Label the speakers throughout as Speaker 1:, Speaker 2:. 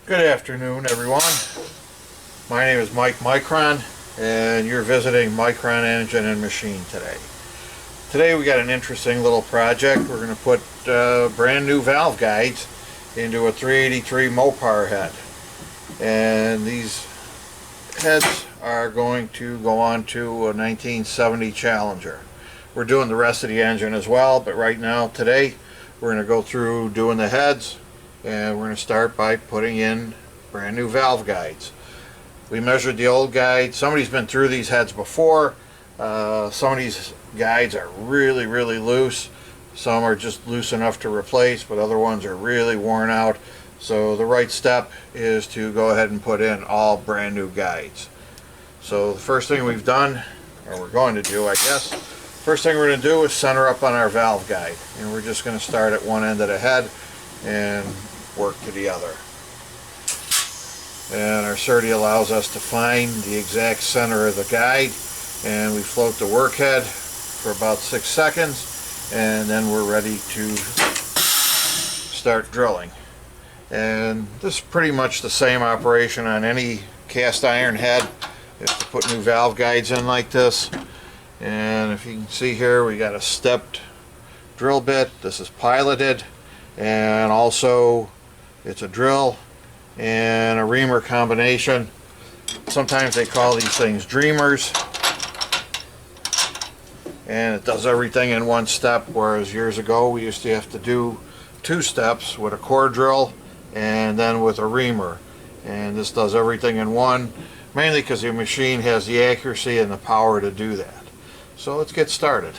Speaker 1: Good afternoon, everyone. My name is Mike Micron, and you're visiting Micron Engine and Machine today. Today we got an interesting little project. We're going to put brand new valve guides into a 383 Mopar head. And these heads are going to go on to a 1970 Challenger. We're doing the rest of the engine as well, but right now, today, we're going to go through doing the heads, and we're going to start by putting in brand new valve guides. We measured the old guide. Somebody's been through these heads before. Some of these guides are really loose. Some are just loose enough to replace, but other ones are really worn out. So the right step is to go ahead and put in all brand new guides. So the first thing we've done, or we're going to do, I guess, first thing we're going to do is center up on our valve guide. And we're just going to start at one end of the head and work to the other. And our SERDI allows us to find the exact center of the guide, and we float the work head for about 6 seconds, and then we're ready to start drilling. And this is pretty much the same operation on any cast iron head, is to put new valve guides in like this. And if you can see here, we got a stepped drill bit. This is piloted, and also it's a drill and a reamer combination. Sometimes they call these things dreamers, and it does everything in one step, whereas years ago we used to have to do 2 steps with a core drill and then with a reamer. And this does everything in one, mainly because the machine has the accuracy and the power to do that. So let's get started.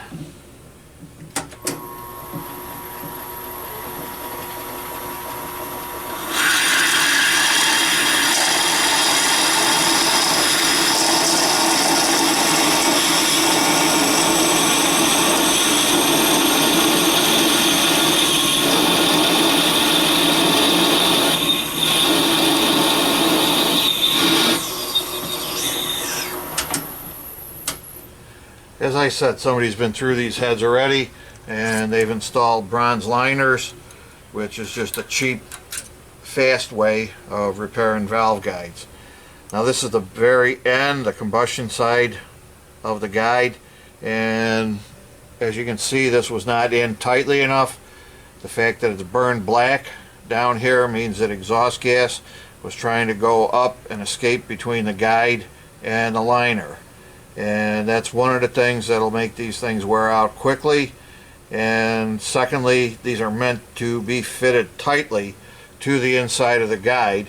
Speaker 1: As I said, somebody's been through these heads already, and they've installed bronze liners, which is just a cheap, fast way of repairing valve guides. Now this is the very end, the combustion side of the guide, and as you can see, this was not in tightly enough. The fact that it's burned black down here means that exhaust gas was trying to go up and escape between the guide and the liner. And that's one of the things that'll make these things wear out quickly. And secondly, these are meant to be fitted tightly to the inside of the guide,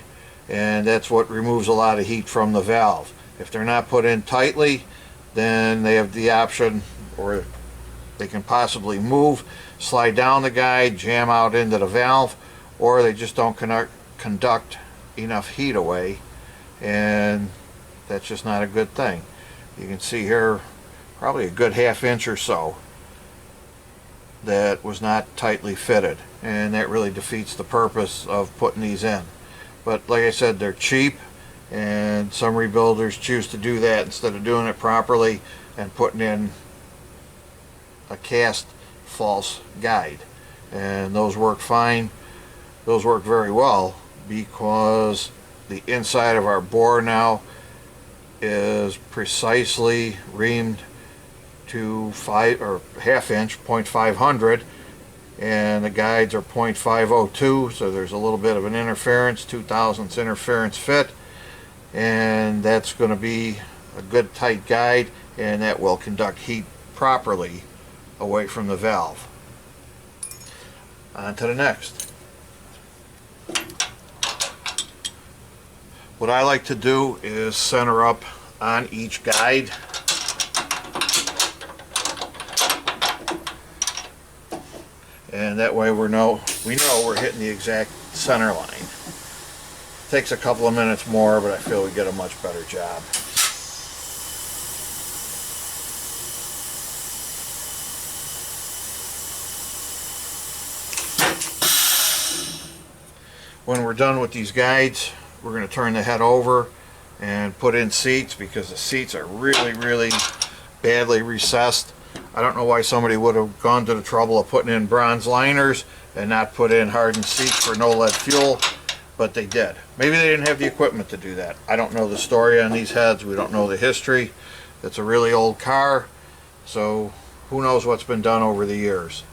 Speaker 1: and that's what removes a lot of heat from the valve. If they're not put in tightly, then they have the option, or they can possibly move, slide down the guide, jam out into the valve, or they just don't conduct enough heat away, and that's just not a good thing. You can see here probably a good ½ inch or so that was not tightly fitted, and that really defeats the purpose of putting these in. But like I said, they're cheap, and some rebuilders choose to do that instead of doing it properly and putting in a cast false guide. And those work fine. Those work very well, because the inside of our bore now is precisely reamed to 5 or ½ inch, 0.500, and the guides are 0.502, so there's a little bit of an interference, 0.002 interference fit, and that's going to be a good tight guide, and that will conduct heat properly away from the valve. On to the next. What I like to do is center up on each guide. And that way we know we're hitting the exact center line. Takes a couple of minutes more, but I feel we get a much better job. When we're done with these guides, we're going to turn the head over and put in seats, because the seats are really badly recessed. I don't know why somebody would have gone to the trouble of putting in bronze liners and not put in hardened seats for no lead fuel. but they did. Maybe they didn't have the equipment to do that. I don't know the story on these heads. We don't know the history. It's a really old car, so who knows what's been done over the years.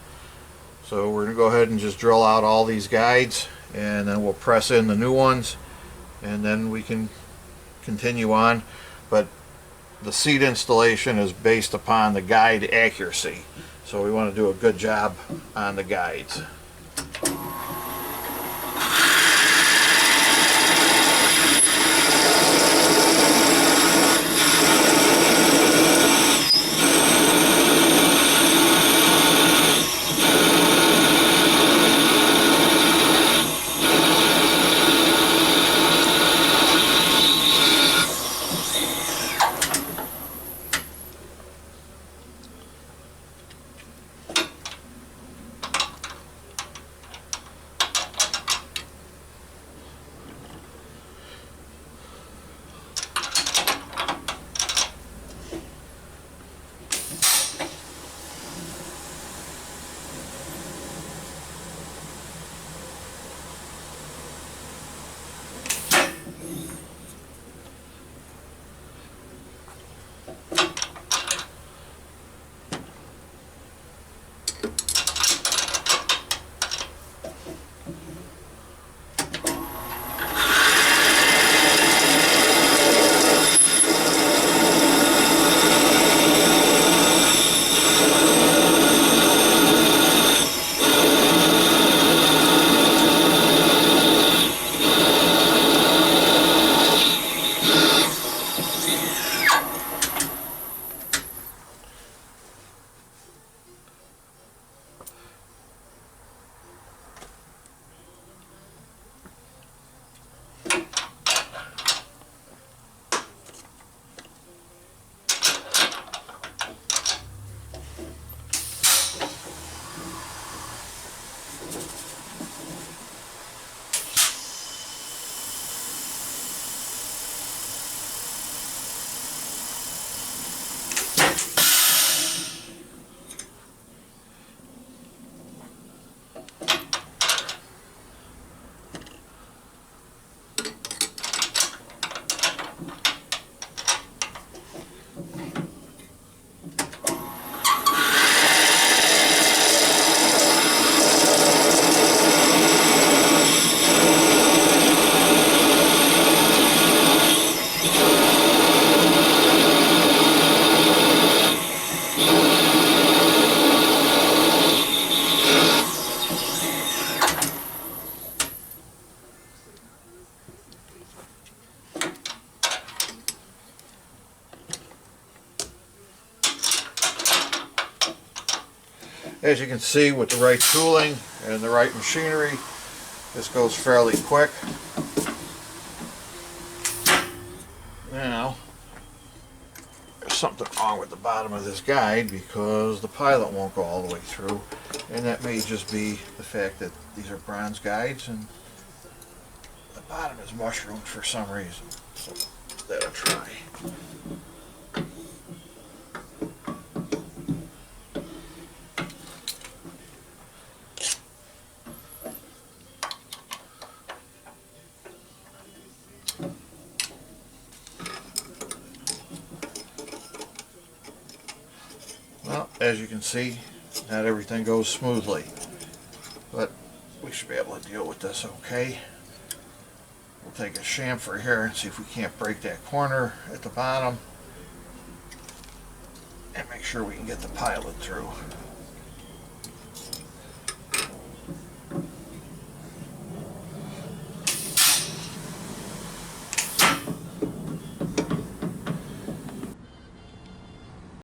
Speaker 1: So we're going to go ahead and just drill out all these guides, and then we'll press in the new ones, and then we can continue on. But the seat installation is based upon the guide accuracy, so we want to do a good job on the guides. As you can see, with the right tooling and the right machinery, this goes fairly quick. Now, there's something wrong with the bottom of this guide because the pilot won't go all the way through, and that may just be the fact that these are bronze guides and the bottom is mushroomed for some reason. So that'll try. Well, as you can see, not everything goes smoothly, but we should be able to deal with this okay. We'll take a chamfer here and see if we can't break that corner at the bottom and make sure we can get the pilot through.